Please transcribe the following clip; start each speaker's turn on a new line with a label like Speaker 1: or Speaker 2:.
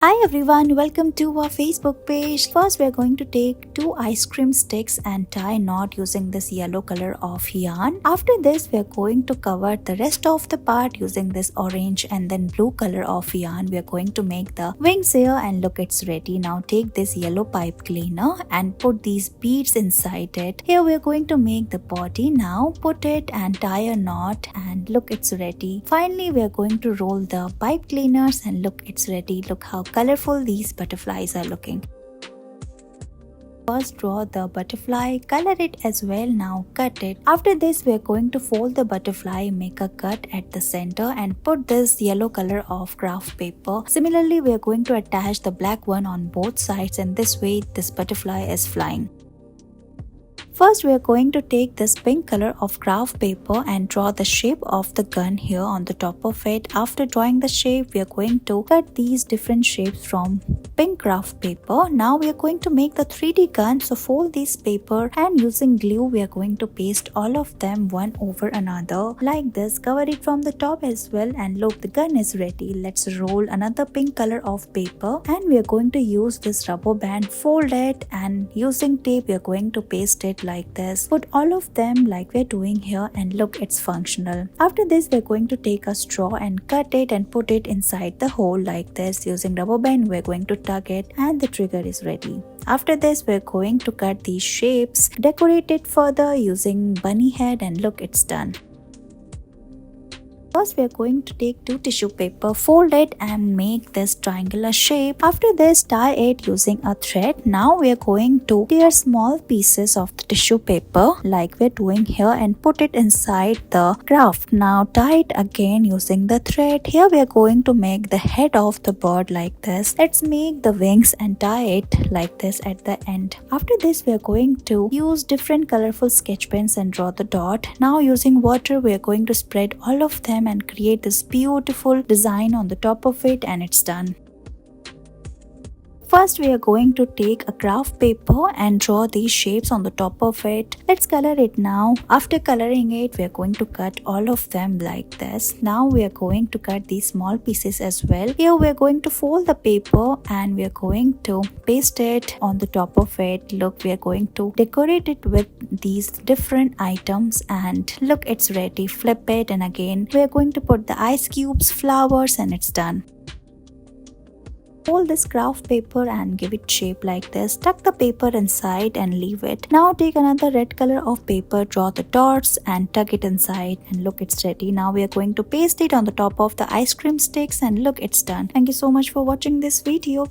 Speaker 1: Hi everyone, welcome to our Facebook page. First we are going to take two ice cream sticks and tie a knot using this yellow color of yarn. After this we are going to cover the rest of the part using this orange and then blue color of yarn. We are going to make the wings here and look, it's ready. Now take this yellow pipe cleaner and put these beads inside it. Here we are going to make the body. Now put it and tie a knot and look, it's ready. Finally we are going to roll the pipe cleaners and look, it's ready. Look how colorful these butterflies are looking. First draw the butterfly, color it as well, now cut it. After this we are going to fold the butterfly, make a cut at the center and put this yellow color of craft paper. Similarly we are going to attach the black one on both sides, and this way this butterfly is flying. First we are going to take this pink color of craft paper and draw the shape of the gun here on the top of it. After drawing the shape we are going to cut these different shapes from pink craft paper. Now we are going to make the 3D gun, so fold this paper and using glue we are going to paste all of them one over another like this. Cover it from the top as well, and look, the gun is ready. Let's roll another pink color of paper and we are going to use this rubber band, fold it, and using tape we are going to paste it like this. Put all of them like we're doing here, and look, it's functional. After this we're going to take a straw and cut it and put it inside the hole like this. Using rubber band we're going to tug it and the trigger is ready. After this we're going to cut these shapes, decorate it further using bunny head, and look, it's done. First we are going to take two tissue paper, fold it and make this triangular shape. After this tie it using a thread. Now we are going to tear small pieces of the tissue paper like we're doing here and put it inside the craft. Now tie it again using the thread. Here we are going to make the head of the bird like this. Let's make the wings and tie it like this at the end. After this we are going to use different colorful sketch pens and draw the dot. Now using water we are going to spread all of them and create this beautiful design on the top of it, and it's done. First we are going to take a craft paper and draw these shapes on the top of it. Let's color it now. After coloring it we are going to cut all of them like this. Now we are going to cut these small pieces as well. Here we are going to fold the paper and we are going to paste it on the top of it. Look, we are going to decorate it with these different items, and look, it's ready. Flip it and again we are going to put the ice cubes, flowers, and it's done. Fold this craft paper and give it shape like this. Tuck the paper inside and leave it. Now take another red color of paper, draw the dots and tuck it inside, and look, it's ready. Now we are going to paste it on the top of the ice cream sticks, and look, it's done. Thank you so much for watching this video.